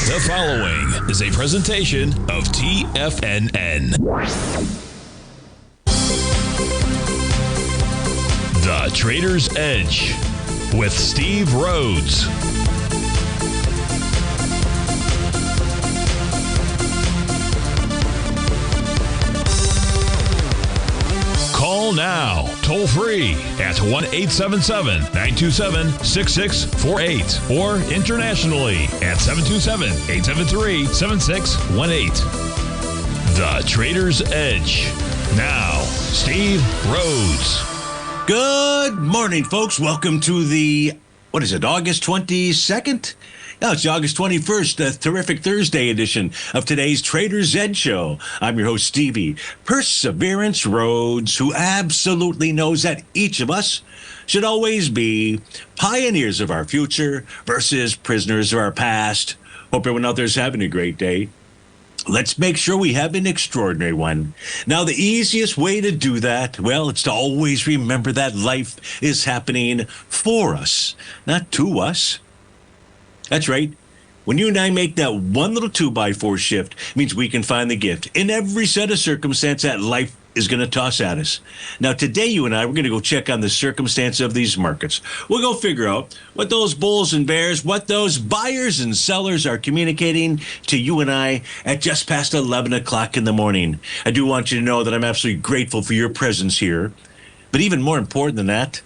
The following is a presentation of TFNN. The Trader's Edge with Steve Rhodes. Call now, toll free at 1-877-927-6648 or internationally at 727-873-7618. The Trader's Edge. Now, Steve Rhodes. Good morning, folks. Welcome to the, August 22nd? No, it's August 21st, the terrific Thursday edition of today's Trader's Edge Show. I'm your host, Stevie Perseverance Rhodes, who absolutely knows that each of us should always be pioneers of our future versus prisoners of our past. Hope everyone out there is having a great day. Let's make sure we have an extraordinary one. Now, the easiest way to do that, well, it's to always remember that life is happening for us, not to us. That's right. When you and I make that one little 2x4 shift, it means we can find the gift in every set of circumstance that life is going to toss at us. Now, today, you and I, we're going to go check on the circumstance of these markets. We'll go figure out what those bulls and bears, what those buyers and sellers are communicating to you and I at just past 11 o'clock in the morning. I do want you to know that I'm absolutely grateful for your presence here. But even more important than that,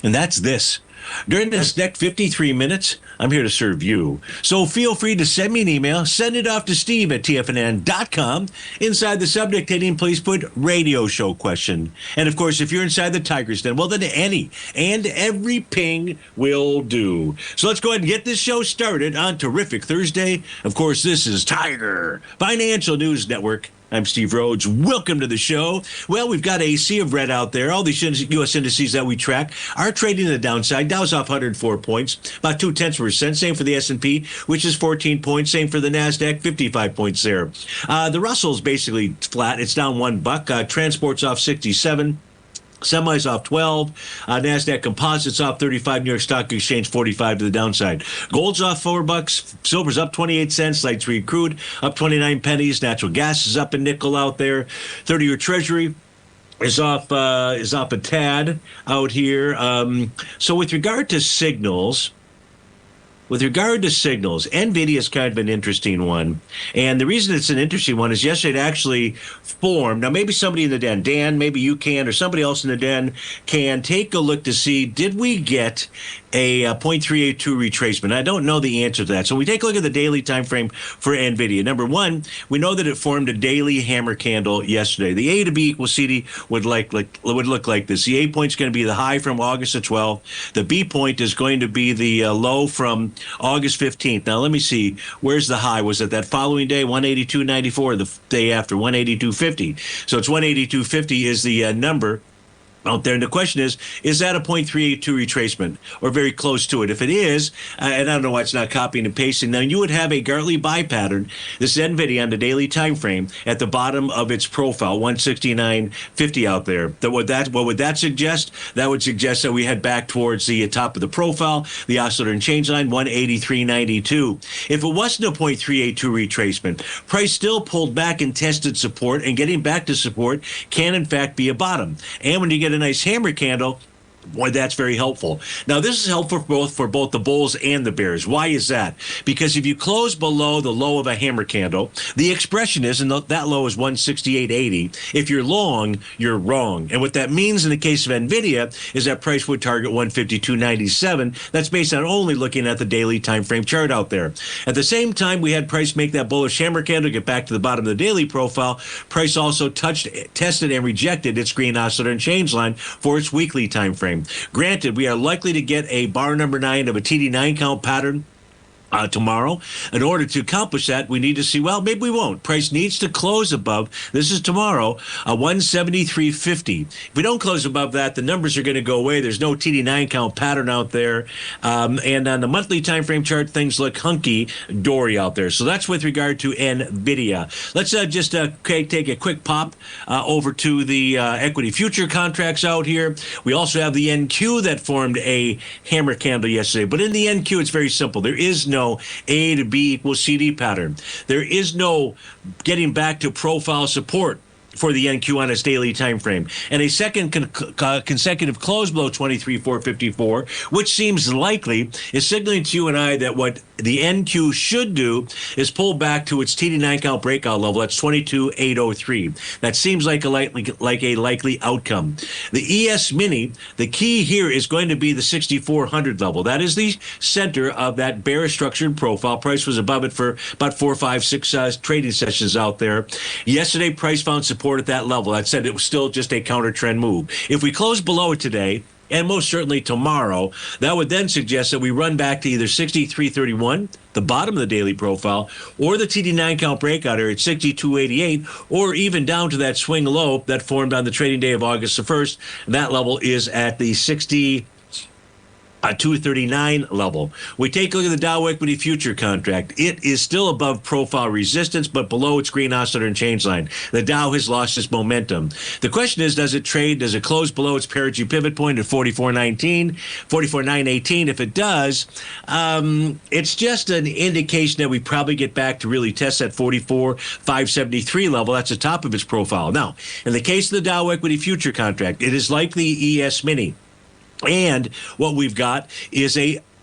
and that's this. During this next 53 minutes, I'm here to serve you. So feel free to send me an email. Send it off to Steve at TFNN.com. Inside the subject heading, please put radio show question. And of course, if you're inside the Tiger's Den, well, then any and every ping will do. So let's go ahead and get this show started on Terrific Thursday. Of course, this is Tiger Financial News Network. I'm Steve Rhodes. Welcome to the show. Well, we've got a sea of red out there. All these U.S. indices that we track are trading to the downside. Dow's off 104 points, about 0.2%. Same for the S&P, which is 14 points. Same for the NASDAQ, 55 points there. The Russell's basically flat. It's down $1. Transport's off 67. Semis off 12, NASDAQ Composites off 35, New York Stock Exchange 45 to the downside. Gold's off $4, silver's up 28 cents, light sweet crude up 29 pennies, natural gas is up a nickel out there, 30-year Treasury is off a tad out here. So with regard to signals, NVIDIA's kind of an interesting one. And the reason it's an interesting one is yesterday it actually formed. Now, maybe somebody in the den, Dan, maybe you can, or somebody else in the den can take a look to see, did we get a 0.382 retracement? I don't know the answer to that. So we take a look at the daily time frame for NVIDIA. Number one, we know that it formed a daily hammer candle yesterday. The A to B equals CD would look like this. The A point is going to be the high from August the 12th. The B point is going to be the low from August 15th. Now, let me see. Where's the high? Was it that following day, 182.94, the day after, 182.50? So it's 182.50 is the number out there. And the question is that a 0.382 retracement or very close to it? If it is, and I don't know why it's not copying and pasting, then you would have a Gartley buy pattern. This is NVIDIA on the daily time frame at the bottom of its profile, 169.50 out there. What would that suggest? That would suggest that we head back towards the top of the profile, the oscillator and change line, 183.92. If it wasn't a 0.382 retracement, price still pulled back and tested support, and getting back to support can in fact be a bottom. And when you get a nice hammer candle, boy, that's very helpful. Now, this is helpful for both the bulls and the bears. Why is that? Because if you close below the low of a hammer candle, the expression is, and that low is 168.80. If you're long, you're wrong. And what that means in the case of NVIDIA is that price would target 152.97. That's based on only looking at the daily time frame chart out there. At the same time, we had price make that bullish hammer candle, get back to the bottom of the daily profile. Price also tested and rejected its green oscillator and change line for its weekly time frame. Granted, we are likely to get a bar number 9 of a TD9 count pattern tomorrow. In order to accomplish that, we need to see, well, maybe we won't. Price needs to close above, this is tomorrow, 173.50. If we don't close above that, the numbers are going to go away. There's no TD9 count pattern out there. And on the monthly time frame chart, things look hunky-dory out there. So that's with regard to NVIDIA. Let's just take a quick pop over to the equity future contracts out here. We also have the NQ that formed a hammer candle yesterday. But in the NQ, it's very simple. There is no no A to B equals CD pattern. There is no getting back to profile support for the NQ on its daily time frame, and a second consecutive close below 23,454, which seems likely, is signaling to you and I that what the NQ should do is pull back to its TD9 count breakout level. That's 22,803. That seems like a likely outcome. The ES Mini, the key here is going to be the 6,400 level. That is the center of that bearish structured profile. Price was above it for about 4, 5, 6 trading sessions out there. Yesterday, price found support at that level. That said, it was still just a counter trend move. If we close below it today, and most certainly tomorrow, that would then suggest that we run back to either 63.31, the bottom of the daily profile, or the TD9 count breakout area at 62.88, or even down to that swing low that formed on the trading day of August the 1st. And that level is at the 239 level. We take a look at the Dow Equity Future contract. It is still above profile resistance, but below its green oscillator and change line. The Dow has lost its momentum. The question is, does it trade? Does it close below its parity pivot point at 44.19, 44.918? If it does, it's just an indication that we probably get back to really test that 44.573 level. That's the top of its profile. Now, in the case of the Dow Equity Future contract, it is like the ES Mini. And what we've got is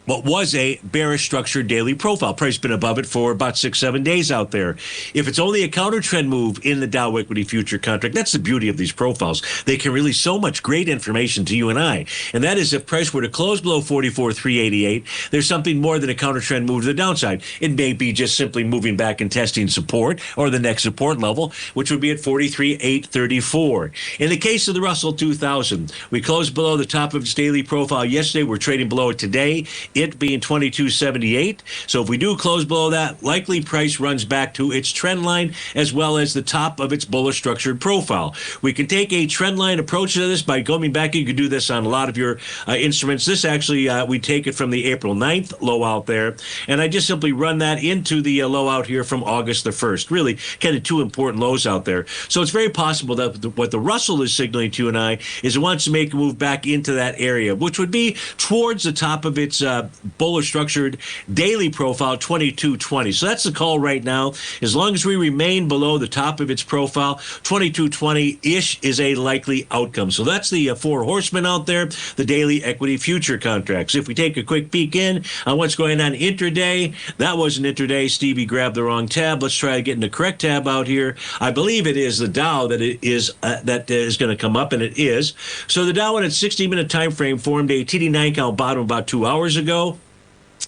what was a bearish structured daily profile. Price been above it for about 6-7 days out there. If it's only a counter trend move in the Dow Equity Future contract, that's the beauty of these profiles. They can release so much great information to you and I. And that is, if price were to close below 44,388, there's something more than a counter trend move to the downside. It may be just simply moving back and testing support, or the next support level, which would be at 43,834. In the case of the Russell 2000, we closed below the top of its daily profile yesterday. We're trading below it today, it being 22.78. So if we do close below that, likely price runs back to its trend line as well as the top of its bullish structured profile. We can take a trend line approach to this by going back. You can do this on a lot of your instruments. This actually, we take it from the April 9th low out there, and I just simply run that into the low out here from August the 1st. Really kind of two important lows out there. So it's very possible that what the Russell is signaling to you and I is it wants to make a move back into that area, which would be towards the top of its bullish structured daily profile, 2220. So that's the call right now. As long as we remain below the top of its profile, 2220-ish is a likely outcome. So that's the four horsemen out there, the daily equity future contracts. If we take a quick peek in on what's going on intraday, that wasn't intraday. Stevie grabbed the wrong tab. Let's try getting the correct tab out here. I believe it is the Dow that is going to come up, and it is. So the Dow on its 60-minute time frame formed a TD9 count bottom about 2 hours ago.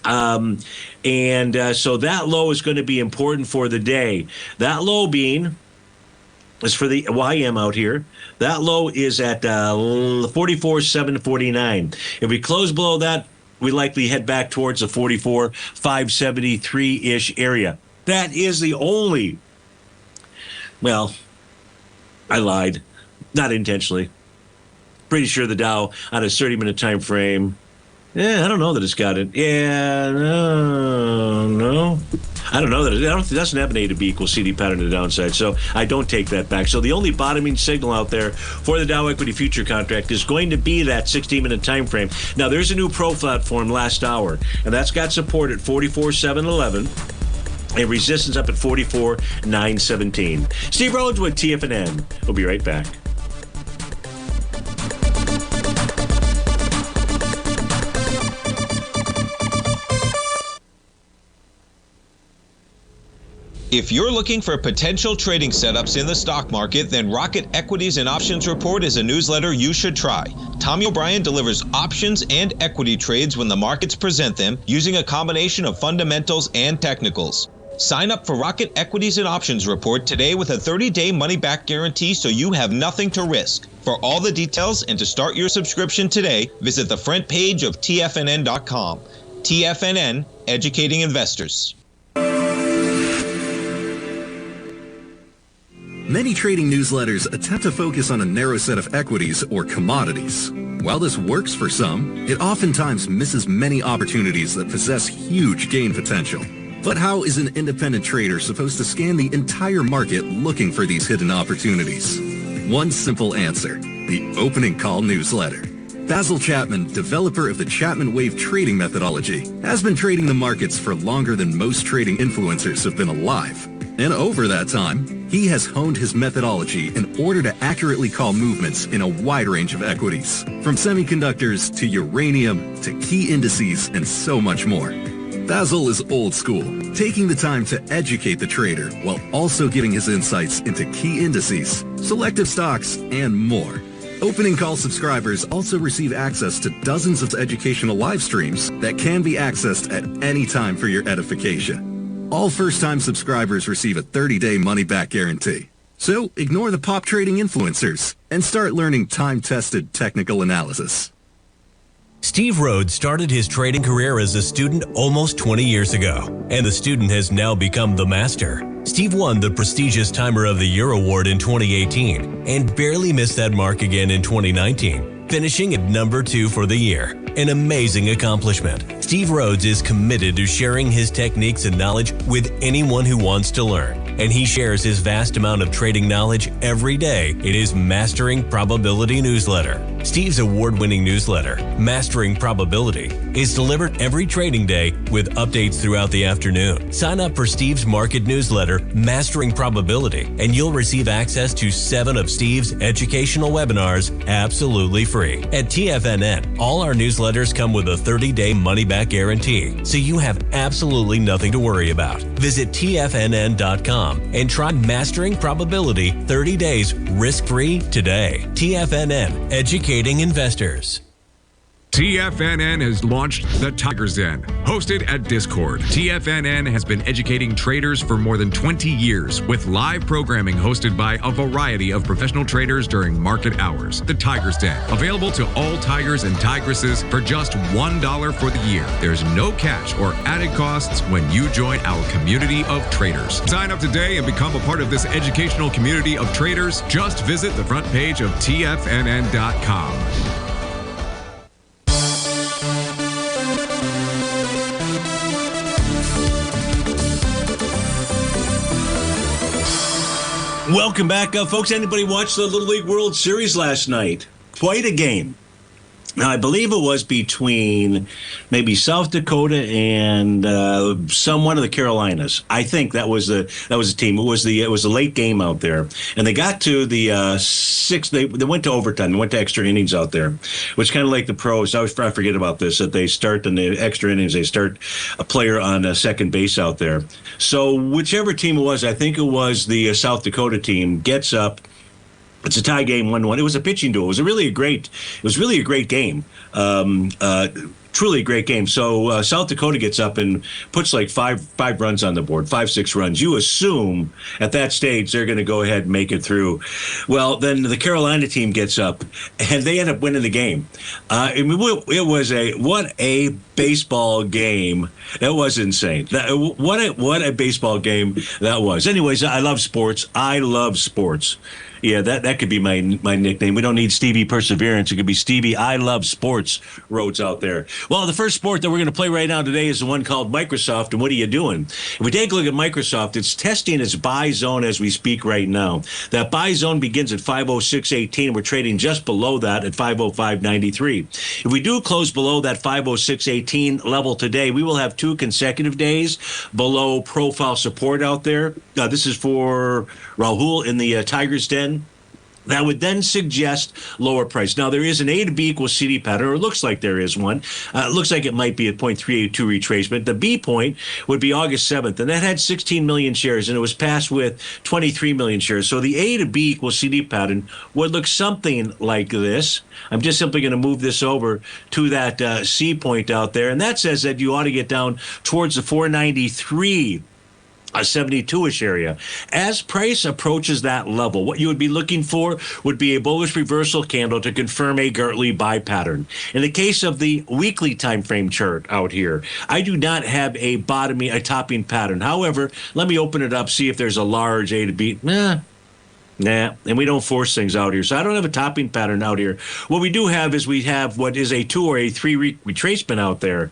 So that low is going to be important for the day. That low being is for the YM out here. That low is at 44,749. If we close below that, we likely head back towards the 44,573-ish area. That is the only, well, I lied, not intentionally. Pretty sure the Dow on a 30-minute time frame, I don't know that it's got it. Yeah, no. I don't know that it doesn't have an A to B equals CD pattern to the downside, so I don't take that back. So the only bottoming signal out there for the Dow Equity Future contract is going to be that 16-minute time frame. Now, there's a new profile formed last hour, and that's got support at 44,711. And resistance up at 44,917. Steve Rhodes with TFNN. We'll be right back. If you're looking for potential trading setups in the stock market, then Rocket Equities and Options Report is a newsletter you should try. Tommy O'Brien delivers options and equity trades when the markets present them, using a combination of fundamentals and technicals. Sign up for Rocket Equities and Options Report today with a 30-day money-back guarantee, so you have nothing to risk. For all the details and to start your subscription today, visit the front page of TFNN.com. TFNN, educating investors. Many trading newsletters attempt to focus on a narrow set of equities or commodities. While this works for some, it oftentimes misses many opportunities that possess huge gain potential. But how is an independent trader supposed to scan the entire market looking for these hidden opportunities? One simple answer: the Opening Call newsletter. Basil Chapman, developer of the Chapman Wave trading methodology, has been trading the markets for longer than most trading influencers have been alive. And over that time, he has honed his methodology in order to accurately call movements in a wide range of equities, from semiconductors to uranium to key indices and so much more. Basil is old school, taking the time to educate the trader while also giving his insights into key indices, selective stocks, and more. Opening call subscribers also receive access to dozens of educational live streams that can be accessed at any time for your edification. All first-time subscribers receive a 30-day money-back guarantee. So ignore the pop trading influencers and start learning time-tested technical analysis. Steve Rhodes started his trading career as a student almost 20 years ago, and the student has now become the master. Steve won the prestigious Timer of the Year award in 2018 and barely missed that mark again in 2019, finishing at number 2 for the year. An amazing accomplishment. Steve Rhodes is committed to sharing his techniques and knowledge with anyone who wants to learn, and he shares his vast amount of trading knowledge every day in his Mastering Probability newsletter. Steve's award-winning newsletter, Mastering Probability, is delivered every trading day with updates throughout the afternoon. Sign up for Steve's market newsletter, Mastering Probability, and you'll receive access to 7 of Steve's educational webinars absolutely free. At TFNN, all our newsletters come with a 30-day money-back guarantee, so you have absolutely nothing to worry about. Visit TFNN.com and try Mastering Probability 30 days risk-free today. TFNN, educating investors. TFNN has launched the Tiger's Den. Hosted at Discord, TFNN has been educating traders for more than 20 years with live programming hosted by a variety of professional traders during market hours. The Tiger's Den, available to all tigers and tigresses for just $1 for the year. There's no catch or added costs when you join our community of traders. Sign up today and become a part of this educational community of traders. Just visit the front page of TFNN.com. Welcome back, folks. Anybody watch the Little League World Series last night? Quite a game. Now, I believe it was between maybe South Dakota and one of the Carolinas. I think that was the team. It was a late game out there, and they got to the sixth. They went to overtime. They went to extra innings out there, which kind of like the pros. I forget about this, that they start in the extra innings. They start a player on second base out there. So whichever team it was, I think it was the South Dakota team, gets up. It's a tie game, 1-1. It was a pitching duel. It was really a great game. Truly a great game. So South Dakota gets up and puts like five runs on the board, 5-6 runs. You assume at that stage they're going to go ahead and make it through. Well, then the Carolina team gets up and they end up winning the game. What a baseball game. That was insane. What a baseball game that was. Anyways, I love sports. Yeah, that could be my nickname. We don't need Stevie Perseverance. It could be Stevie I Love Sports Rhodes out there. Well, the first sport that we're going to play right now today is the one called Microsoft. And what are you doing? If we take a look at Microsoft, it's testing its buy zone as we speak right now. That buy zone begins at 506.18. We're trading just below that at 505.93. If we do close below that 506.18 level today, we will have 2 consecutive days below profile support out there. This is for Rahul in the Tiger's Den. That would then suggest lower price. Now, there is an A to B equals CD pattern, or it looks like there is one. It looks like it might be at 0.382 retracement. The B point would be August 7th, and that had 16 million shares, and it was passed with 23 million shares. So the A to B equals CD pattern would look something like this. I'm just simply going to move this over to that C point out there, and that says that you ought to get down towards the 493 a 72-ish area. As price approaches that level, what you would be looking for would be a bullish reversal candle to confirm a Gartley buy pattern. In the case of the weekly time frame chart out here, I do not have a topping pattern. However, let me open it up, see if there's a large A to B. Nah, and we don't force things out here. So I don't have a topping pattern out here. What we do have is we have what is a 2 or a 3-week retracement out there,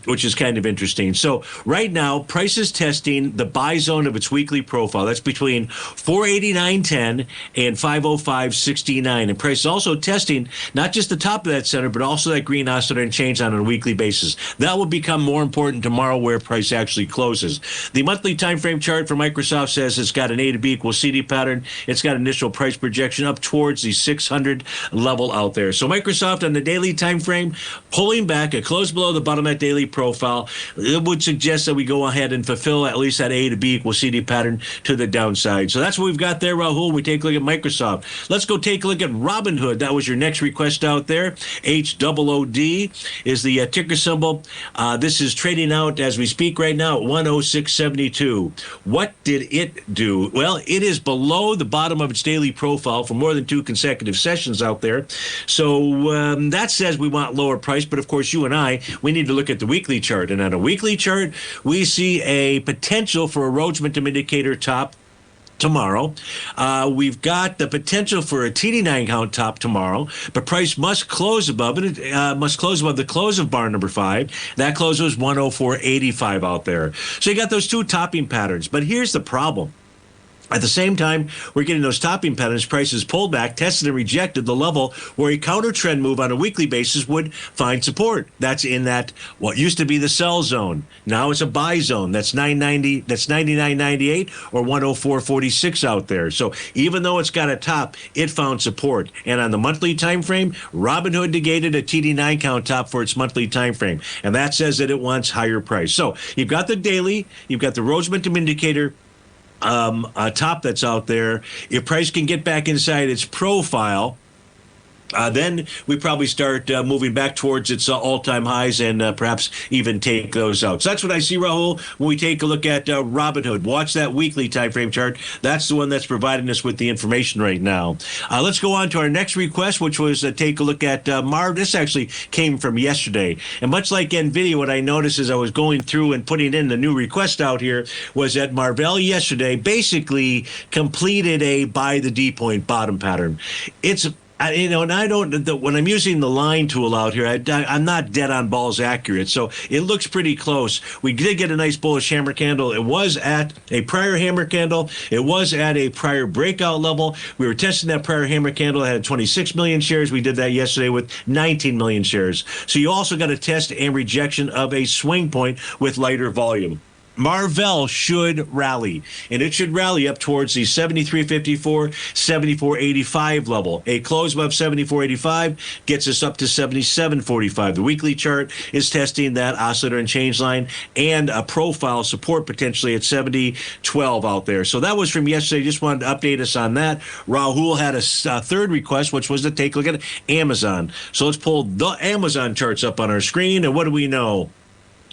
which is kind of interesting. So right now, price is testing the buy zone of its weekly profile. That's between 489.10 and 505.69. And price is also testing not just the top of that center, but also that green oscillator and change on a weekly basis. That will become more important tomorrow where price actually closes. The monthly time frame chart for Microsoft says it's got an A to B equals CD pattern. It's got initial price projection up towards the 600 level out there. So Microsoft on the daily time frame pulling back a close below the bottom of that daily profile. It would suggest that we go ahead and fulfill at least that A to B equals CD pattern to the downside. So that's what we've got there, Rahul. We take a look at Microsoft. Let's go take a look at Robinhood. That was your next request out there. HOOD is the ticker symbol. This is trading out as we speak right now at 106.72. What did it do? Well, it is below the bottom of its daily profile for more than 2 consecutive sessions out there. So that says we want lower price, but of course you and I, we need to look at the weekly chart. And on a weekly chart, we see a potential for a Rhodes momentum indicator top tomorrow. We've got the potential for a TD9 count top tomorrow, but price must close above it. Must close above the close of bar number 5. That close was 104.85 out there. So you got those 2 topping patterns. But here's the problem. At the same time, we're getting those topping patterns. Prices pulled back, tested and rejected the level where a counter trend move on a weekly basis would find support. That's in that what used to be the sell zone. Now it's a buy zone. That's 990. That's 99.98 or 104.46 out there. So even though it's got a top, it found support. And on the monthly time frame, Robinhood negated a TD9 count top for its monthly time frame, and that says that it wants higher price. So you've got the daily, you've got the Rhodes momentum indicator. A top that's out there. If price can get back inside its profile, then we probably start moving back towards its all-time highs and perhaps even take those out. So that's what I see, Rahul, when we take a look at Robinhood. Watch that weekly time frame chart. That's the one that's providing us with the information right now. Let's go on to our next request, which was take a look at Marv. This actually came from yesterday. And much like NVIDIA, what I noticed as I was going through and putting in the new request out here was that Marvell yesterday basically completed a buy the D point bottom pattern. It's and I don't, when I'm using the line tool out here, I'm not dead on balls accurate. So it looks pretty close. We did get a nice bullish hammer candle. It was at a prior hammer candle. It was at a prior breakout level. We were testing that prior hammer candle. It had 26 million shares. We did that yesterday with 19 million shares. So you also got a test and rejection of a swing point with lighter volume. Marvell should rally, and it should rally up towards the 73.54, 74.85 level. A close above 74.85 gets us up to 77.45. The weekly chart is testing that oscillator and change line and a profile support potentially at 70.12 out there. So that was from yesterday. Just wanted to update us on that. Rahul had a third request, which was to take a look at Amazon. So let's pull the Amazon charts up on our screen, and what do we know?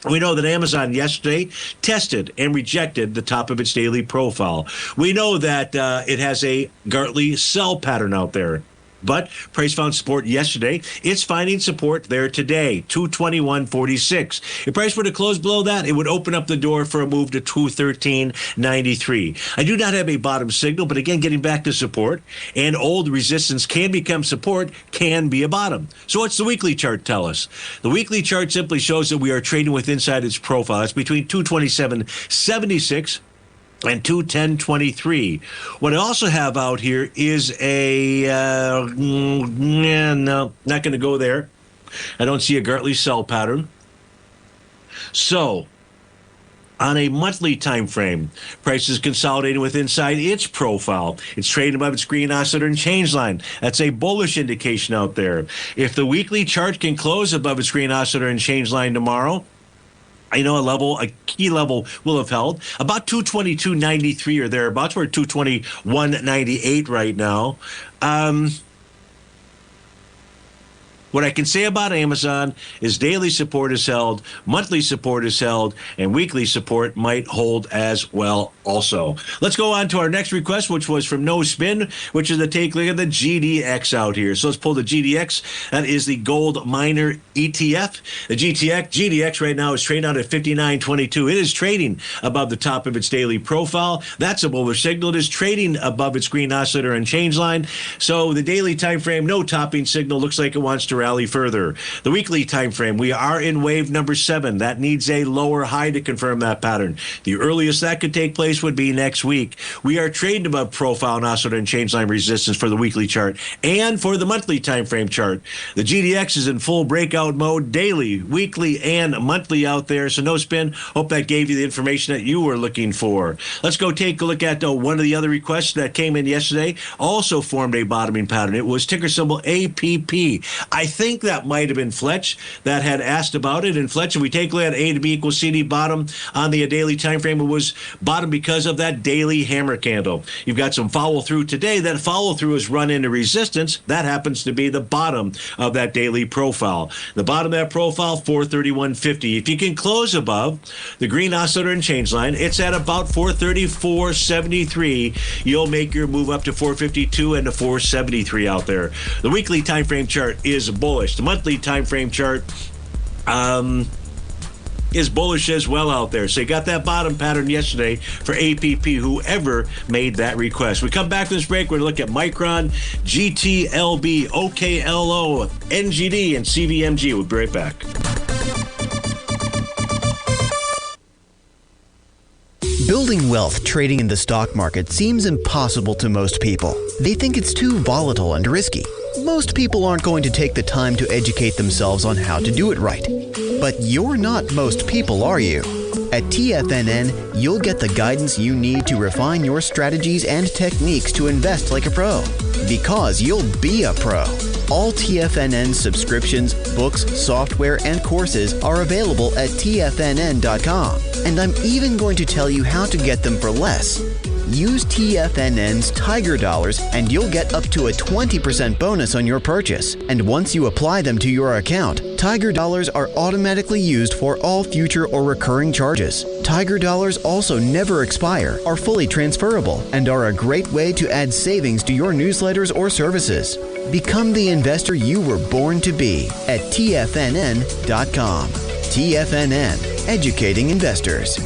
We know that Amazon yesterday tested and rejected the top of its daily profile. We know that it has a Gartley sell pattern out there. But price found support yesterday. It's finding support there today, 221.46. If price were to close below that, it would open up the door for a move to 213.93. I do not have a bottom signal, but again, getting back to support, and old resistance can become support, can be a bottom. So what's the weekly chart tell us? The weekly chart simply shows that we are trading with inside its profile. That's between 227.76 and 210.23. What I also have out here is a no, not going to go there. I don't see a Gartley sell pattern. So on a monthly time frame, price is consolidating with inside its profile. It's trading above its green oscillator and change line. That's a bullish indication out there. If the weekly chart can close above its green oscillator and change line tomorrow, a key level will have held about 222.93 or thereabouts. We're at 221.98 right now. What I can say about Amazon is daily support is held, monthly support is held, and weekly support might hold as well also. Let's go on to our next request, which was from No Spin, which is to take a look at the GDX out here. So let's pull the GDX. That is the gold miner ETF. The GDX right now is trading out at 59.22. It is trading above the top of its daily profile. That's a bullish signal. It is trading above its green oscillator and change line. So the daily time frame, no topping signal, looks like it wants to rally further. The weekly time frame, we are in wave number 7. That needs a lower high to confirm that pattern. The earliest that could take place would be next week. We are trading above profile and oscillator and change line resistance for the weekly chart and for the monthly time frame chart. The GDX is in full breakout mode daily, weekly, and monthly out there. So No Spin, hope that gave you the information that you were looking for. Let's go take a look at one of the other requests that came in yesterday. Also formed a bottoming pattern. It was ticker symbol APP. I think that might have been Fletch that had asked about it. And Fletch, if we take a look at A to B equals CD bottom on the daily time frame, it was bottom because of that daily hammer candle. You've got some follow through today. That follow through is run into resistance. That happens to be the bottom of that daily profile. The bottom of that profile, 431.50. If you can close above the green oscillator and change line, it's at about 434.73. You'll make your move up to 452 and to 473 out there. The weekly time frame chart is bullish. The monthly time frame chart is bullish as well out there. So you got that bottom pattern yesterday for APP, whoever made that request. We come back to this break. We're going to look at Micron, GTLB, OKLO, NGD, and CVMG. We'll be right back. Building wealth trading in the stock market seems impossible to most people. They think it's too volatile and risky. Most people aren't going to take the time to educate themselves on how to do it right. But you're not most people, are you? At TFNN, you'll get the guidance you need to refine your strategies and techniques to invest like a pro. Because you'll be a pro. All TFNN subscriptions, books, software, and courses are available at TFNN.com. And I'm even going to tell you how to get them for less. Use TFNN's Tiger Dollars and you'll get up to a 20% bonus on your purchase. And once you apply them to your account, Tiger Dollars are automatically used for all future or recurring charges. Tiger Dollars also never expire, are fully transferable, and are a great way to add savings to your newsletters or services. Become the investor you were born to be at TFNN.com. TFNN, educating investors.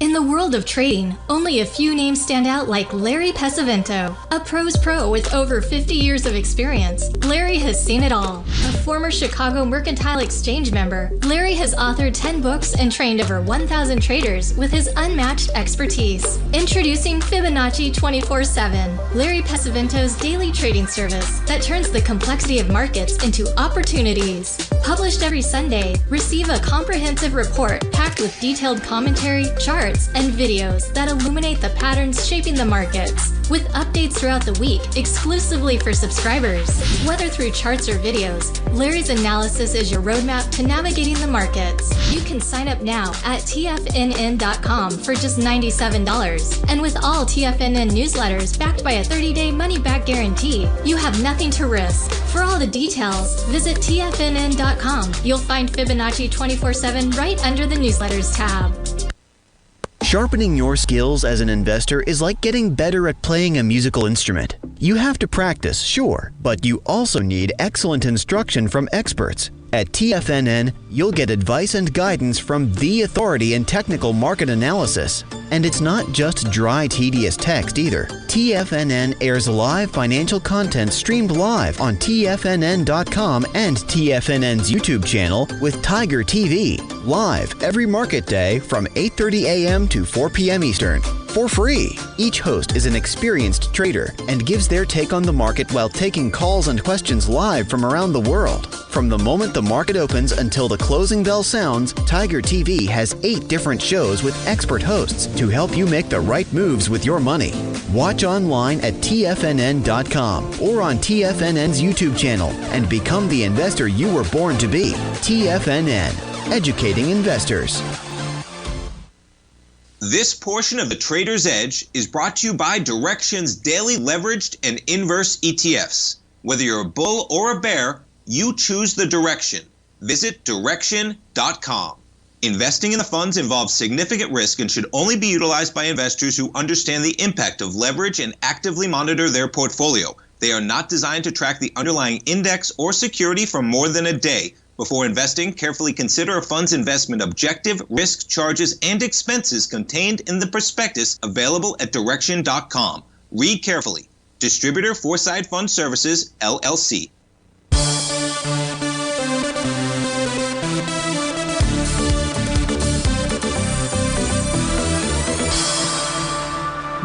In the world of trading, only a few names stand out like Larry Pesavento, a pro's pro with over 50 years of experience. Larry has seen it all. A former Chicago Mercantile Exchange member, Larry has authored 10 books and trained over 1,000 traders with his unmatched expertise. Introducing Fibonacci 24/7, Larry Pesavento's daily trading service that turns the complexity of markets into opportunities. Published every Sunday, receive a comprehensive report packed with detailed commentary, charts, and videos that illuminate the patterns shaping the markets, with updates throughout the week exclusively for subscribers. Whether through charts or videos, Larry's analysis is your roadmap to navigating the markets. You can sign up now at TFNN.com for just $97. And with all TFNN newsletters backed by a 30-day money-back guarantee, you have nothing to risk. For all the details, visit TFNN.com. You'll find Fibonacci 24/7 right under the newsletters tab. Sharpening your skills as an investor is like getting better at playing a musical instrument. You have to practice, sure, but you also need excellent instruction from experts. At TFNN, you'll get advice and guidance from the authority in technical market analysis. And it's not just dry, tedious text either. TFNN airs live financial content streamed live on TFNN.com and TFNN's YouTube channel with Tiger TV, live every market day from 8:30 a.m. to 4 p.m. Eastern. For free. Each host is an experienced trader and gives their take on the market while taking calls and questions live from around the world. From the moment the market opens until the closing bell sounds, Tiger TV has 8 different shows with expert hosts to help you make the right moves with your money. Watch online at TFNN.com or on TFNN's YouTube channel and become the investor you were born to be. TFNN, educating investors. This portion of the Trader's Edge is brought to you by Direxion's daily leveraged and inverse ETFs. Whether you're a bull or a bear, You choose the direction. Visit direction.com. Investing in the funds involves significant risk and should only be utilized by investors who understand the impact of leverage and actively monitor their portfolio. They are not designed to track the underlying index or security for more than a day. Before investing, carefully consider a fund's investment objective, risk, charges, and expenses contained in the prospectus available at direction.com. Read carefully. Distributor Foreside Fund Services, LLC.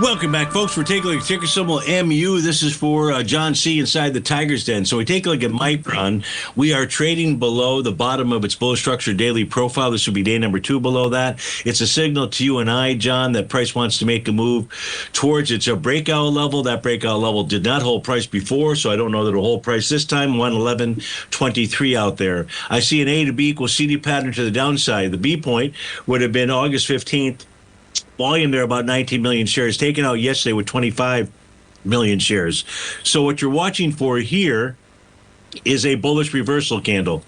Welcome back, folks. We're taking a look at ticker symbol MU. This is for John C. inside the Tiger's Den. So we take a look at Micron. We are trading below the bottom of its bullish structure daily profile. This would be day number 2 below that. It's a signal to you and I, John, that price wants to make a move towards its breakout level. That breakout level did not hold price before, so I don't know that it'll hold price this time. 111.23 out there. I see an A to B equals CD pattern to the downside. The B point would have been August 15th. Volume there about 19 million shares, taken out yesterday with 25 million shares. So what you're watching for here is a bullish reversal candle.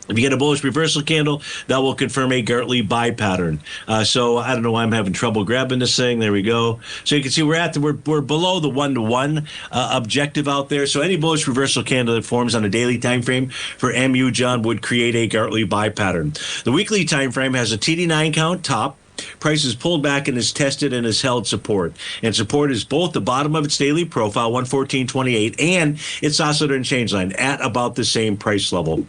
If you get a bullish reversal candle, that will confirm a Gartley buy pattern. So I don't know why I'm having trouble grabbing this thing. There we go. So you can see we're below the 1-to-1 objective out there. So any bullish reversal candle that forms on a daily time frame for MU, John, would create a Gartley buy pattern. The weekly time frame has a TD9 count top. Price is pulled back and is tested and has held support. And support is both the bottom of its daily profile, 114.28, and its oscillator and change line at about the same price level.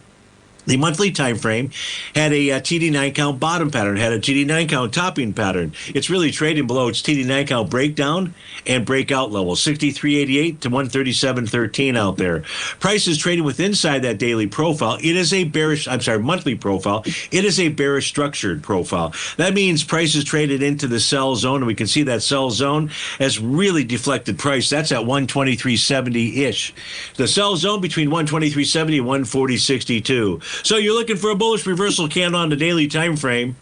The monthly time frame had a TD9 count bottom pattern, had a TD9 count topping pattern. It's really trading below its TD9 count breakdown and breakout level, 63.88 to 137.13 out there. Price is trading with inside that daily profile. It is a monthly profile. It is a bearish structured profile. That means price is traded into the sell zone, and we can see that sell zone has really deflected price. That's at 123.70-ish. The sell zone between 123.70 and 140.62. So you're looking for a bullish reversal candle on the daily time frame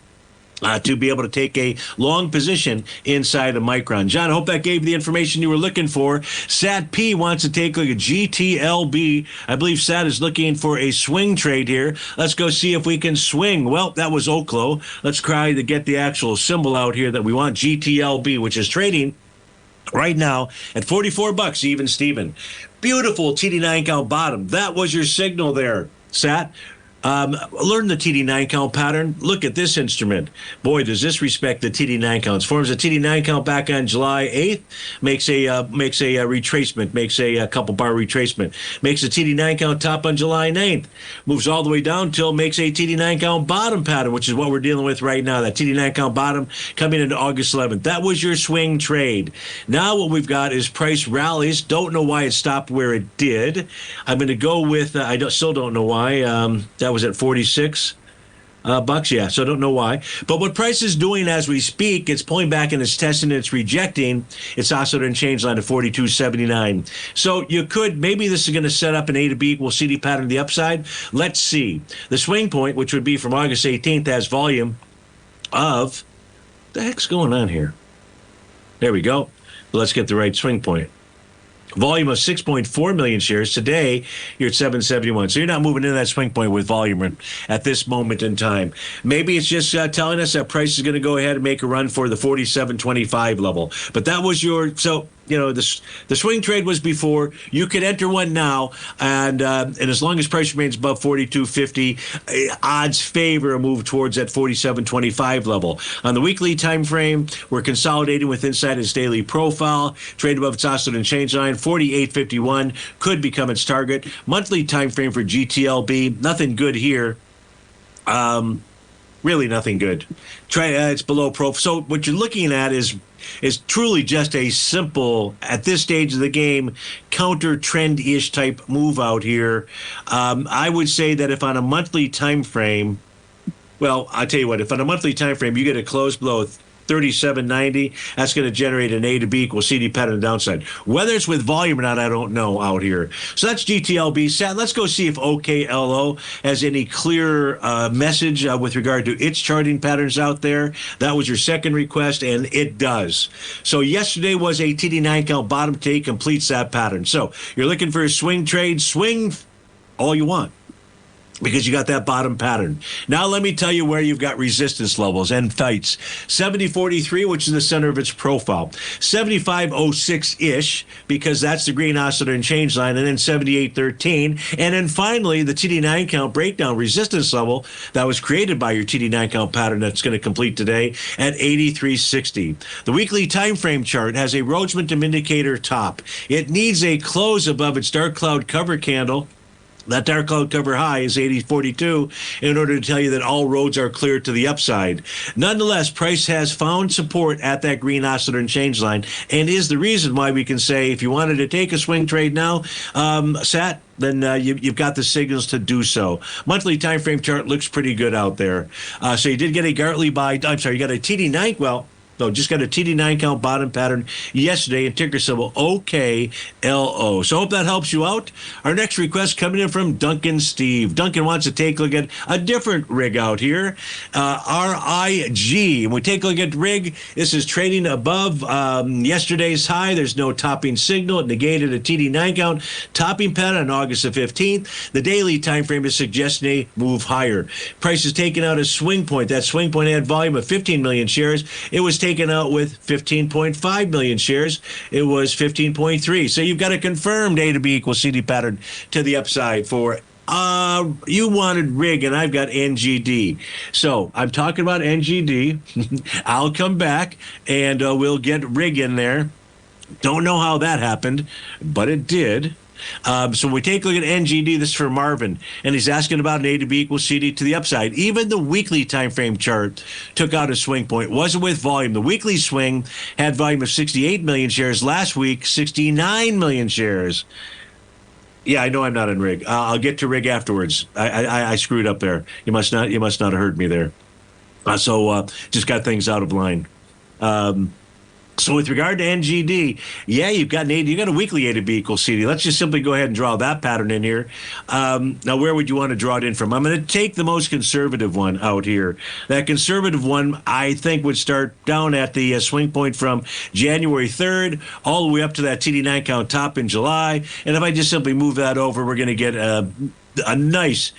to be able to take a long position inside of Micron. John, I hope that gave you the information you were looking for. Sat P wants to take a look at GTLB. I believe Sat is looking for a swing trade here. Let's go see if we can swing. Well, that was Oklo. Let's try to get the actual symbol out here that we want, GTLB, which is trading right now at $44 even, Steven. Beautiful TD9 count bottom. That was your signal there, Sat. Learn the TD9 count pattern. Look at this instrument. Boy, does this respect the TD9 counts. Forms a TD9 count back on July 8th. Makes a retracement. Makes a couple bar retracement. Makes a TD9 count top on July 9th. Moves all the way down till makes a TD9 count bottom pattern, which is what we're dealing with right now. That TD9 count bottom coming into August 11th. That was your swing trade. Now what we've got is price rallies. Don't know why it stopped where it did. I'm going to go with. Still don't know why. That was at 46 bucks, yeah, so I don't know why. But what price is doing as we speak, it's pulling back and it's testing and it's rejecting its oscillator and change line to 42.79. So you could, maybe this is going to set up an A to B equals CD pattern to the upside. Let's see. The swing point, which would be from August 18th, has volume of, what the heck's going on here? There we go. Let's get the right swing point. Volume of 6.4 million shares. Today, you're at 771. So you're not moving into that swing point with volume at this moment in time. Maybe it's just telling us that price is going to go ahead and make a run for the 47.25 level. But that was your, so, you know, the swing trade was before. You could enter one now, and as long as price remains above 42.50, odds favor a move towards that 47.25 level. On the weekly time frame, we're consolidating with inside its daily profile. Trade above its oscillator and change line, 48.51 could become its target. Monthly time frame for GTLB, nothing good here. Really nothing good. It's below profile. So what you're looking at is truly just a simple, at this stage of the game, counter trend-ish type move out here. I would say that if on a monthly time frame, well, I'll tell you what, if on a monthly time frame you get a close below 37.90, that's going to generate an A to B equals CD pattern downside. Whether it's with volume or not, I don't know out here. So that's GTLB. Sat, let's go see if OKLO has any clear message with regard to its charting patterns out there. That was your second request, and it does. So yesterday was a TD9 count bottom take, completes that pattern. So you're looking for a swing trade, swing all you want, because you got that bottom pattern. Now let me tell you where you've got resistance levels and tights. 70.43, which is the center of its profile. 75.06-ish, because that's the green oscillator and change line, and then 78.13. And then finally, the TD9 count breakdown resistance level that was created by your TD9 count pattern that's going to complete today at 83.60. The weekly time frame chart has a Rhodes momentum indicator top. It needs a close above its dark cloud cover candle. That dark cloud cover high is 80.42 in order to tell you that all roads are clear to the upside. Nonetheless, price has found support at that green oscillator and change line, and is the reason why we can say if you wanted to take a swing trade now, Sat, then you've got the signals to do so. Monthly time frame chart looks pretty good out there. So you did get a Gartley buy. I'm sorry, you got a TD9. Well, no, just got a TD9 count bottom pattern yesterday in ticker symbol OKLO. So I hope that helps you out. Our next request coming in from Duncan Steve. Duncan wants to take a look at a different rig out here, RIG. When we take a look at rig, this is trading above yesterday's high. There's no topping signal. It negated a TD9 count topping pattern on August the 15th. The daily time frame is suggesting a move higher. Price is taken out as swing point. That swing point had volume of 15 million shares. It was taken out with 15.5 million shares. It was 15.3. So you've got a confirmed A to B equals CD pattern to the upside for you wanted RIG, and I've got NGD. So I'm talking about NGD. I'll come back, and we'll get RIG in there. Don't know how that happened, but it did. So when we take a look at NGD, this is for Marvin, and he's asking about an A to B equals CD to the upside. Even the weekly time frame chart took out a swing point. Wasn't with volume. The weekly swing had volume of 68 million shares. Last week, 69 million shares. Yeah, I know I'm not in RIG. I'll get to RIG afterwards. I screwed up there. You must not have heard me there. So just got things out of line. So with regard to NGD, yeah, you got a weekly A to B equals CD. Let's just simply go ahead and draw that pattern in here. Now, where would you want to draw it in from? I'm going to take the most conservative one out here. That conservative one, I think, would start down at the swing point from January 3rd all the way up to that TD9 count top in July. And if I just simply move that over, we're going to get a nice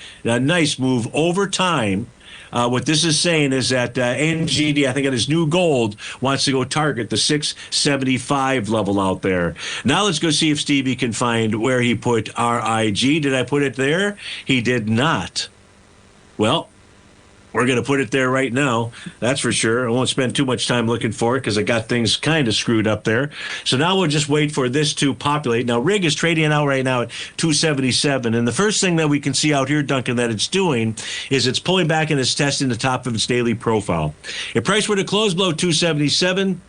move over time. What this is saying is that NGD, I think at his new gold, wants to go target the 675 level out there. Now let's go see if Stevie can find where he put RIG. Did I put it there? He did not. Well, we're going to put it there right now. That's for sure. I won't spend too much time looking for it because I got things kind of screwed up there. So now we'll just wait for this to populate. Now, RIG is trading out right now at 277. And the first thing that we can see out here, Duncan, that it's doing is it's pulling back and it's testing the top of its daily profile. If price were to close below 277,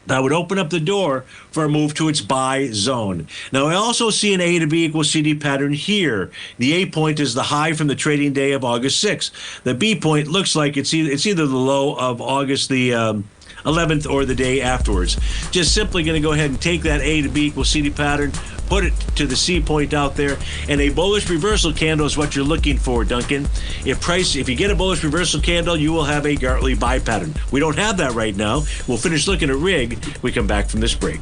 that would open up the door for a move to its buy zone. Now, I also see an A to B equals CD pattern here. The A point is the high from the trading day of August 6th. The B point looks like it's either the low of August the 11th or the day afterwards. Just simply going to go ahead and take that A to B equals CD pattern, put it to the C point out there, and a bullish reversal candle is what you're looking for, Duncan. If you get a bullish reversal candle, you will have a Gartley buy pattern. We don't have that right now. We'll finish looking at RIG. We come back from this break.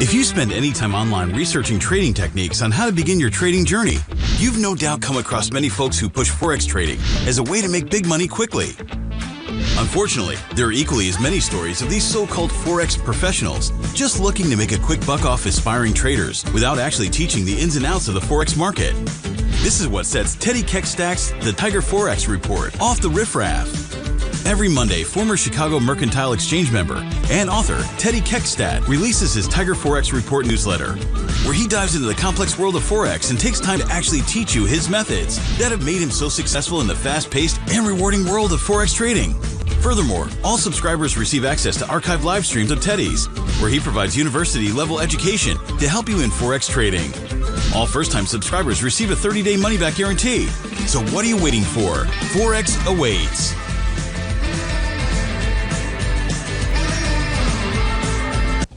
If you spend any time online researching trading techniques on how to begin your trading journey, you've no doubt come across many folks who push Forex trading as a way to make big money quickly. Unfortunately, there are equally as many stories of these so-called Forex professionals just looking to make a quick buck off aspiring traders without actually teaching the ins and outs of the Forex market. This is what sets Teddy Keckstack's The Tiger Forex Report off the riffraff. Every Monday, former Chicago Mercantile Exchange member and author Teddy Keckstack releases his Tiger Forex Report newsletter, where he dives into the complex world of Forex and takes time to actually teach you his methods that have made him so successful in the fast-paced and rewarding world of Forex trading. Furthermore, all subscribers receive access to archived live streams of Teddy's, where he provides university-level education to help you in Forex trading. All first-time subscribers receive a 30-day money-back guarantee. So what are you waiting for? Forex awaits.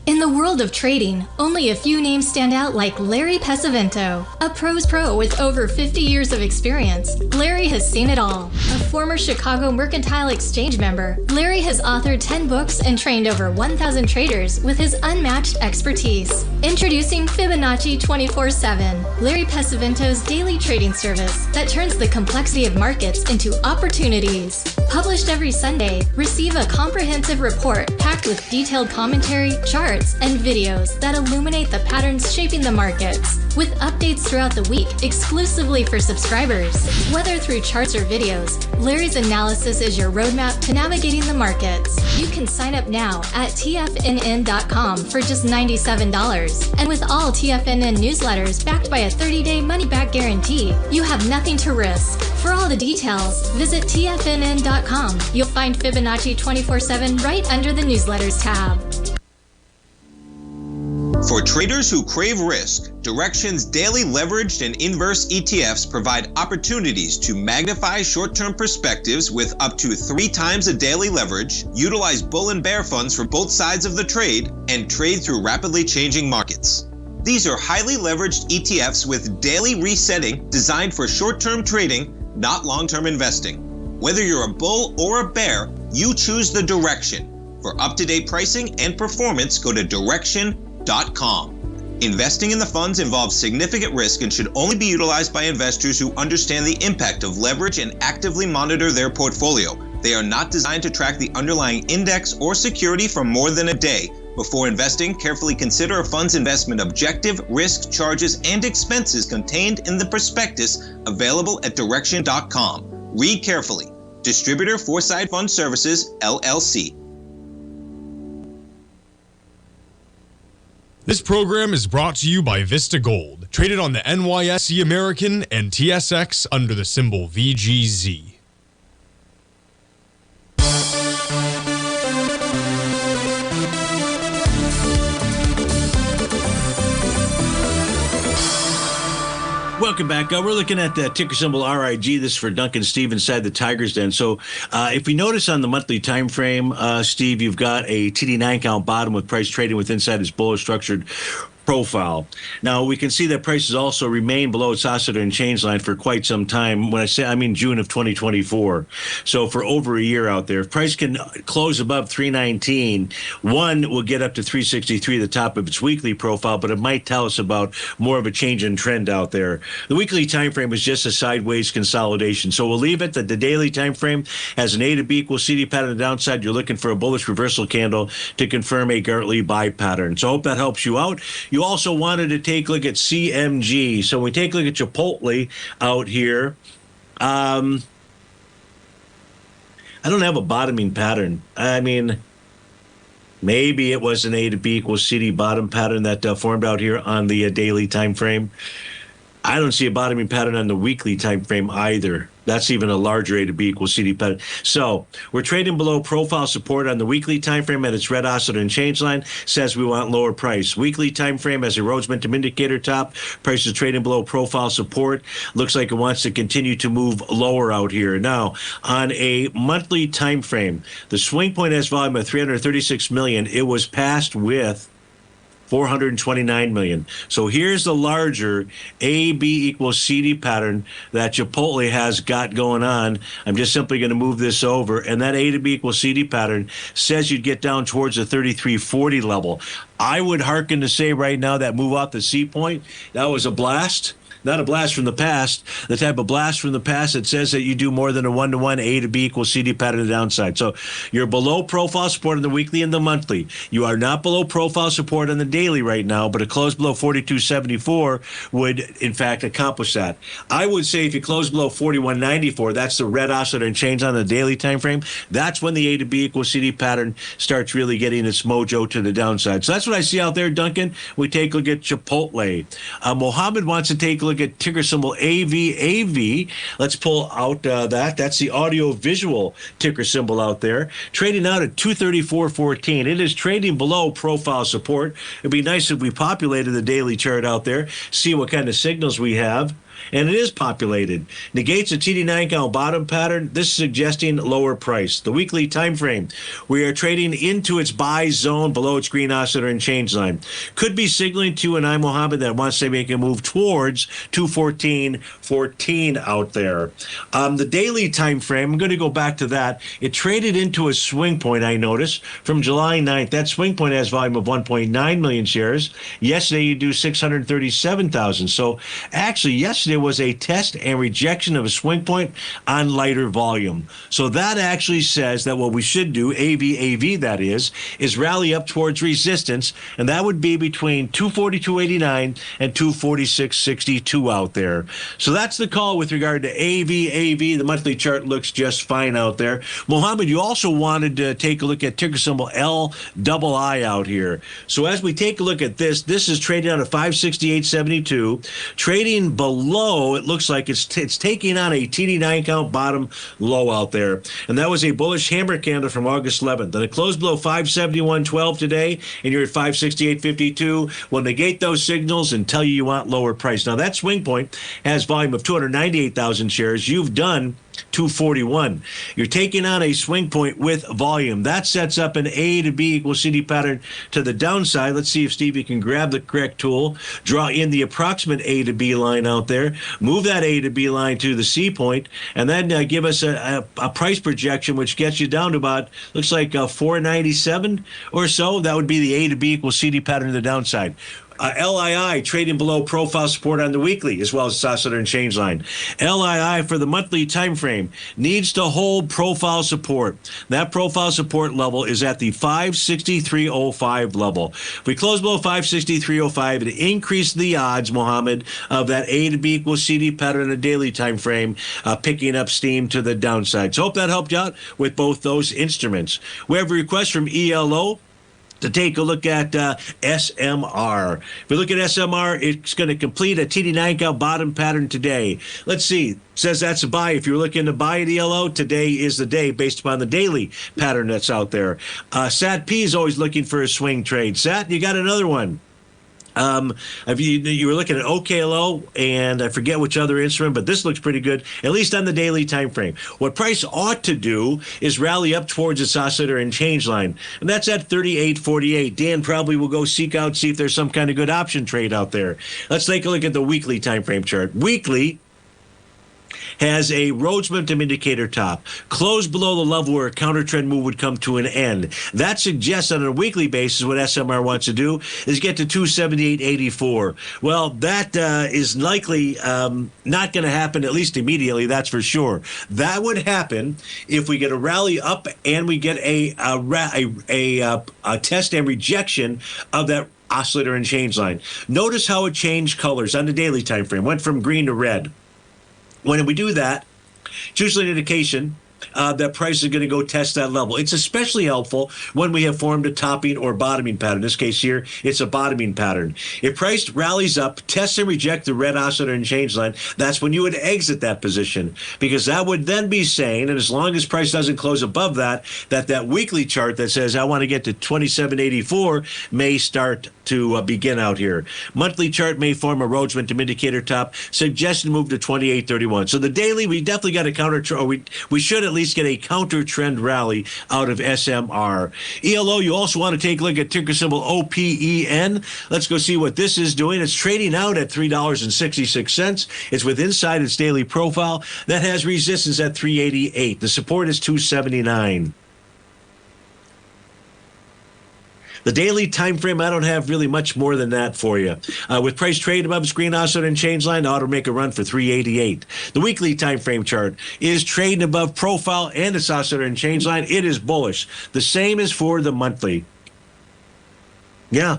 In the world of trading, only a few names stand out like Larry Pesavento. A pro's pro with over 50 years of experience, Larry has seen it all. A former Chicago Mercantile Exchange member, Larry has authored 10 books and trained over 1,000 traders with his unmatched expertise. Introducing Fibonacci 24/7, Larry Pesavento's daily trading service that turns the complexity of markets into opportunities. Published every Sunday, receive a comprehensive report packed with detailed commentary, charts, and videos that illuminate the patterns shaping the markets, with updates throughout the week exclusively for subscribers. Whether through charts or videos, Larry's analysis is your roadmap to navigating the markets. You can sign up now at TFNN.com for just $97. And with all TFNN newsletters backed by a 30-day money-back guarantee, you have nothing to risk. For all the details, visit TFNN.com. You'll find Fibonacci 24/7 right under the newsletters tab. For traders who crave risk, Direxion's daily leveraged and inverse ETFs provide opportunities to magnify short-term perspectives with up to 3 times a daily leverage, utilize bull and bear funds for both sides of the trade, and trade through rapidly changing markets. These are highly leveraged ETFs with daily resetting designed for short-term trading, not long-term investing. Whether you're a bull or a bear, you choose the Direxion. For up-to-date pricing and performance, go to Direxion.com. Investing in the funds involves significant risk and should only be utilized by investors who understand the impact of leverage and actively monitor their portfolio. They are not designed to track the underlying index or security for more than a day. Before investing, carefully consider a fund's investment objective, risk, charges, and expenses contained in the prospectus available at Direxion.com. Read carefully. Distributor Foreside Fund Services, LLC. This program is brought to you by Vista Gold, traded on the NYSE American and TSX under the symbol VGZ. Welcome back. We're looking at the ticker symbol RIG. This is for Duncan Steve inside the Tiger's Den. So if we notice on the monthly time frame, Steve, you've got a TD9 count bottom with price trading with inside its bullish structured profile. Now, we can see that prices also remain below its oscillator and change line for quite some time. When I say, I mean June of 2024. So for over a year out there. If price can close above 319, one will get up to 363, the top of its weekly profile, but it might tell us about more of a change in trend out there. The weekly time frame is just a sideways consolidation. So we'll leave it that the daily time frame has an A to B equals CD pattern on the downside. You're looking for a bullish reversal candle to confirm a Gartley buy pattern. So I hope that helps you out. You also wanted to take a look at CMG. So when we take a look at Chipotle out here, I don't have a bottoming pattern. I mean, maybe it was an A to B equals CD bottom pattern that formed out here on the daily time frame. I don't see a bottoming pattern on the weekly time frame either. That's even a larger A to B equals CD pattern. So we're trading below profile support on the weekly time frame, and its red oscillator and change line says we want lower price. Weekly time frame has a Rhodes momentum indicator top. Price is trading below profile support. Looks like it wants to continue to move lower out here. Now, on a monthly time frame, the swing point has volume of 336 million. It was passed with 429 million. So here's the larger AB equals CD pattern that Chipotle has got going on. I'm just simply going to move this over, and that A to B equals CD pattern says you'd get down towards the 3340 level. I would hearken to say right now that move off the C point, that was a blast. Not a blast from the past, the type of blast from the past that says that you do more than a 1-to-1 A to B equals CD pattern to the downside. So you're below profile support on the weekly and the monthly. You are not below profile support on the daily right now, but a close below 42.74 would, in fact, accomplish that. I would say if you close below 41.94, that's the red oscillator and change on the daily time frame. That's when the A to B equals CD pattern starts really getting its mojo to the downside. So that's what I see out there, Duncan. We take a look at Chipotle. Mohammed wants to take a look at ticker symbol AVAV. Let's pull out that. That's the audio visual ticker symbol out there. Trading out at 234.14. It is trading below profile support. It'd be nice if we populated the daily chart out there, see what kind of signals we have. and it is populated. Negates a TD9 count bottom pattern. This is suggesting lower price. The weekly time frame, we are trading into its buy zone below its green oscillator and change line. Could be signaling to an Mohammed that wants to make a move towards 214.14 out there. The daily time frame, I'm going to go back to that. It traded into a swing point, I noticed, from July 9th. That swing point has volume of 1.9 million shares. Yesterday, you do 637,000. So actually, yesterday was a test and rejection of a swing point on lighter volume. So that actually says that what we should do, AV that is rally up towards resistance, and that would be between 242.89 and 246.62 out there. So that's the call with regard to AV. The monthly chart looks just fine out there. Mohammed, you also wanted to take a look at ticker symbol LII out here. So as we take a look at this is trading on a 568.72, trading below. It looks like it's taking on a TD9 count bottom low out there, and that was a bullish hammer candle from August 11th. Then it closed below 571.12 today, and you're at 568.52. Will negate those signals and tell you want lower price. Now that swing point has volume of 298,000 shares. You've done 241. You're taking on a swing point with volume. That sets up an A to B equals CD pattern to the downside. Let's see if Stevie can grab the correct tool, draw in the approximate A to B line out there, move that A to B line to the C point, and then give us a price projection which gets you down to about, looks like 497 or so. That would be the A to B equals CD pattern to the downside. LII trading below profile support on the weekly as well as oscillator and change line. LII for the monthly time frame needs to hold profile support. That profile support level is at the 563.05 level. If we close below 563.05, it increased the odds, Mohammed, of that A to B equals CD pattern in a daily time frame picking up steam to the downside. So hope that helped you out with both those instruments. We have a request from ELO to take a look at SMR. If we look at SMR, it's going to complete a TD9 count bottom pattern today. Let's see. It says that's a buy. If you're looking to buy at ELO, today is the day based upon the daily pattern that's out there. SAT P is always looking for a swing trade. SAT, you got another one. If you were looking at OKLO, and I forget which other instrument, but this looks pretty good, at least on the daily time frame. What price ought to do is rally up towards its oscillator and change line, and that's at 38.48. Dan probably will go see if there's some kind of good option trade out there. Let's take a look at the weekly time frame chart. Weekly has a Rhodes momentum indicator top, closed below the level where a counter trend move would come to an end. That suggests on a weekly basis what SMR wants to do is get to 278.84. Well, that is likely not going to happen, at least immediately, that's for sure. That would happen if we get a rally up and we get a test and rejection of that oscillator and change line. Notice how it changed colors on the daily time frame, went from green to red. When we do that, it's usually an indication that price is going to go test that level. It's especially helpful when we have formed a topping or bottoming pattern. In this case here, it's a bottoming pattern. If price rallies up, tests and rejects the red oscillator and change line, that's when you would exit that position, because that would then be saying, and as long as price doesn't close above that weekly chart that says I want to get to 27.84 may start to begin out here. Monthly chart may form a Rhodes momentum indicator top, suggested move to 28.31. So the daily, we definitely got a counter, or we should at least get a counter trend rally out of SMR. ELO, you also want to take a look at ticker symbol OPEN. Let's go see what this is doing. It's trading out at $3.66. It's within inside its daily profile. That has resistance at 388. The support is 279. The daily time frame, I don't have really much more than that for you. With price trade above its green oscillator and change line, ought to make a run for 388. The weekly time frame chart is trading above profile and its oscillator and change line. It is bullish. The same is for the monthly. Yeah.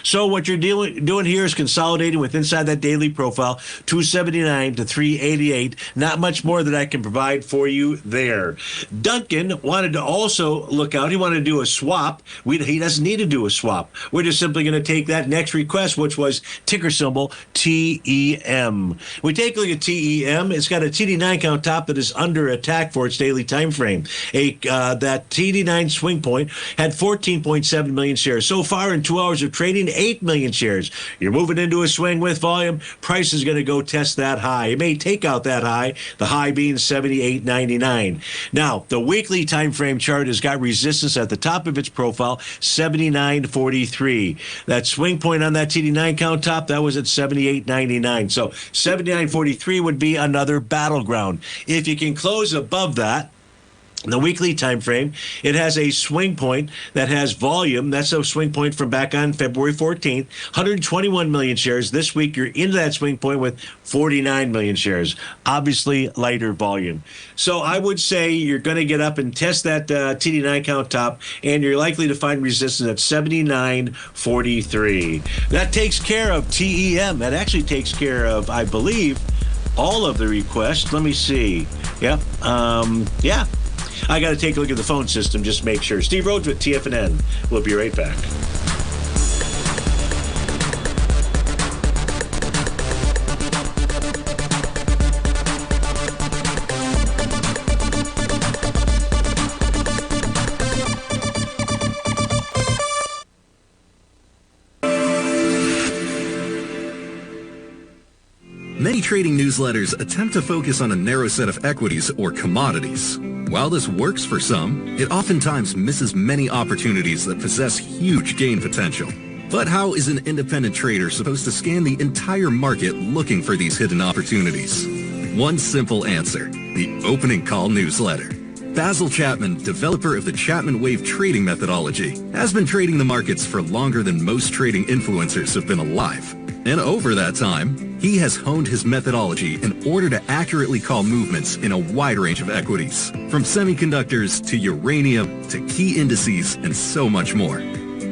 So what you're doing here is consolidating with inside that daily profile, 279 to 388. Not much more that I can provide for you there. Duncan wanted to also look out. He wanted to do a swap. He doesn't need to do a swap. We're just simply going to take that next request, which was ticker symbol TEM. We take a look at TEM. It's got a TD9 count top that is under attack for its daily time frame. That TD9 swing point had 14.7 million shares. So far in 2 hours of trading, trading 8 million shares. You're moving into a swing with volume. Price is going to go test that high. It may take out that high, the high being 78.99. Now, the weekly time frame chart has got resistance at the top of its profile, 79.43. That swing point on that TD9 count top, that was at 78.99. So 79.43 would be another battleground. If you can close above that, the weekly time frame, it has a swing point that has volume. That's a swing point from back on February 14th. 121 million shares. This week, you're into that swing point with 49 million shares. Obviously, lighter volume. So I would say you're going to get up and test that TD9 count top, and you're likely to find resistance at 79.43. That takes care of TEM. That actually takes care of, I believe, all of the requests. Let me see. Yep. Yeah. I got to take a look at the phone system just to make sure. Steve Rhodes with TFNN. We'll be right back. Many trading newsletters attempt to focus on a narrow set of equities or commodities. While this works for some, it oftentimes misses many opportunities that possess huge gain potential. But how is an independent trader supposed to scan the entire market looking for these hidden opportunities? One simple answer: the opening call newsletter. Basil Chapman, developer of the Chapman Wave trading methodology, has been trading the markets for longer than most trading influencers have been alive. And over that time, he has honed his methodology in order to accurately call movements in a wide range of equities, from semiconductors to uranium to key indices and so much more.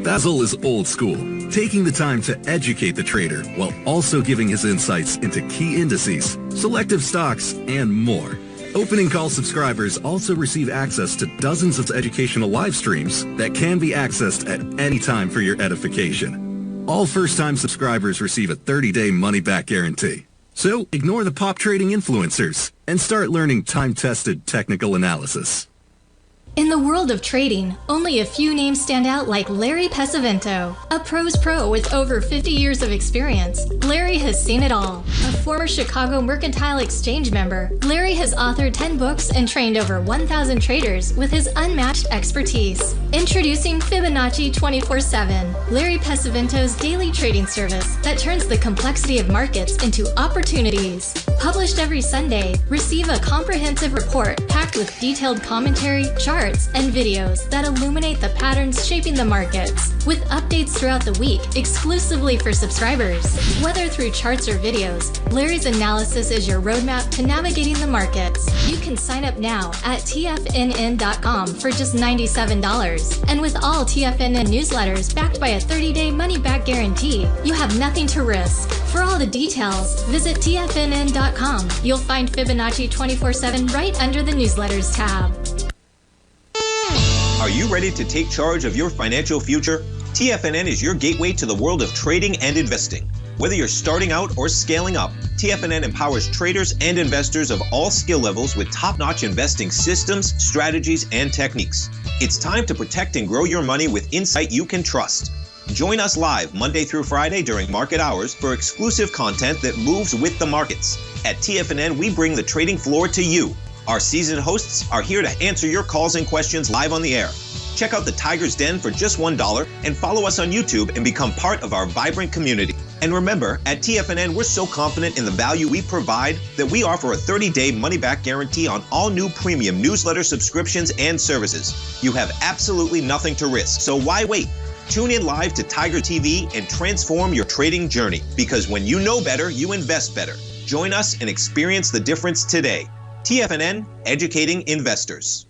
Basil is old school, taking the time to educate the trader while also giving his insights into key indices, selective stocks, and more. Opening call subscribers also receive access to dozens of educational live streams that can be accessed at any time for your edification. All first-time subscribers receive a 30-day money-back guarantee. So ignore the pop trading influencers and start learning time-tested technical analysis. In the world of trading, only a few names stand out like Larry Pesavento, a pros pro with over 50 years of experience. Larry has seen it all. A former Chicago Mercantile Exchange member, Larry has authored 10 books and trained over 1,000 traders with his unmatched expertise. Introducing Fibonacci 24/7, Larry Pesavento's daily trading service that turns the complexity of markets into opportunities. Published every Sunday, receive a comprehensive report packed with detailed commentary, charts, and videos that illuminate the patterns shaping the markets, with updates throughout the week exclusively for subscribers. Whether through charts or videos, Larry's analysis is your roadmap to navigating the markets. You can sign up now at TFNN.com for just $97. And with all TFNN newsletters backed by a 30-day money-back guarantee, you have nothing to risk. For all the details, visit TFNN.com. You'll find Fibonacci 24/7 right under the newsletters tab. Are you ready to take charge of your financial future? TFNN is your gateway to the world of trading and investing. Whether you're starting out or scaling up, TFNN empowers traders and investors of all skill levels with top-notch investing systems, strategies, and techniques. It's time to protect and grow your money with insight you can trust. Join us live Monday through Friday during market hours for exclusive content that moves with the markets. At TFNN, we bring the trading floor to you. Our seasoned hosts are here to answer your calls and questions live on the air. Check out the Tiger's Den for just $1 and follow us on YouTube and become part of our vibrant community. And remember, at TFNN, we're so confident in the value we provide that we offer a 30-day money-back guarantee on all new premium newsletter subscriptions and services. You have absolutely nothing to risk, so why wait? Tune in live to Tiger TV and transform your trading journey, because when you know better, you invest better. Join us and experience the difference today. TFNN, educating investors.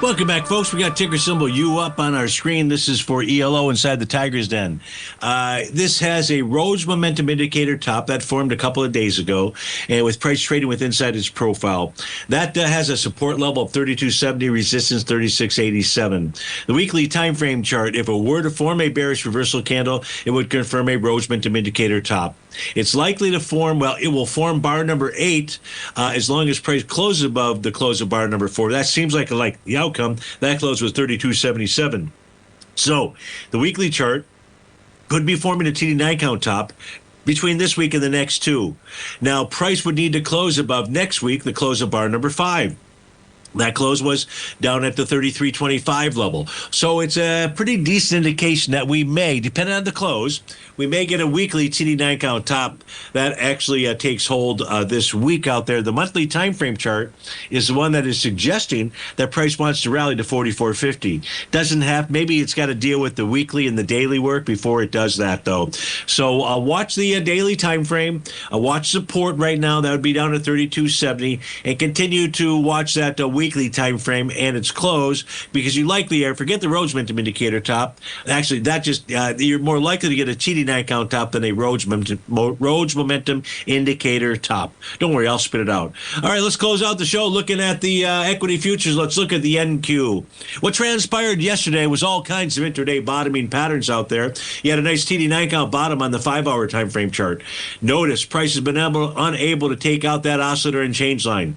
Welcome back, folks. We got ticker symbol U up on our screen. This is for ELO inside the Tiger's Den. This has a Rhodes momentum indicator top that formed a couple of days ago, and with price trading with inside its profile. That has a support level of 32.70, resistance 36.87. The weekly time frame chart, if it were to form a bearish reversal candle, it would confirm a Rhodes momentum indicator top. It's likely to form, well, it will form bar number 8 as long as price closes above the close of bar number 4. That seems like the outcome. That close was 32.77. So the weekly chart could be forming a TD9 count top between this week and the next two. Now, price would need to close above next week, the close of bar number 5. That close was down at the 33.25 level. So it's a pretty decent indication that we may, depending on the close, we may get a weekly TD9 count top that actually takes hold this week out there. The monthly time frame chart is the one that is suggesting that price wants to rally to 44.50. Doesn't have, maybe it's got to deal with the weekly and the daily work before it does that, though. So watch the daily time frame. Watch support right now. That would be down to 32.70, and continue to watch that weekly time frame and its close, because you likely forget the Rhodes momentum indicator top. Actually, that just you're more likely to get a TD9 count top than a Rhodes momentum indicator top. Don't worry, I'll spit it out. All right, let's close out the show looking at the equity futures. Let's look at the NQ. What transpired yesterday was all kinds of intraday bottoming patterns out there. You had a nice TD9 count bottom on the 5-hour time frame chart. Notice price has been unable to take out that oscillator and change line.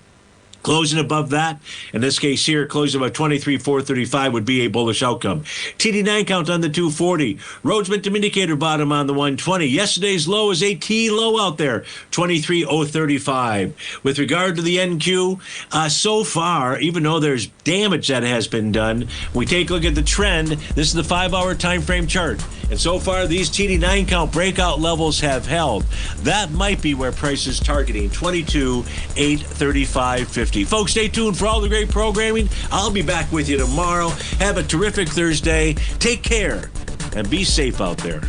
Closing above that, in this case here, closing above 23,435 would be a bullish outcome. TD9 count on the 240. Rhodes momentum indicator bottom on the 120. Yesterday's low is a T low out there, 23,035. With regard to the NQ, so far, even though there's damage that has been done, we take a look at the trend. This is the 5-hour time frame chart. And so far, these TD9 count breakout levels have held. That might be where price is targeting, 22,835.50. Folks, stay tuned for all the great programming. I'll be back with you tomorrow. Have a terrific Thursday. Take care and be safe out there.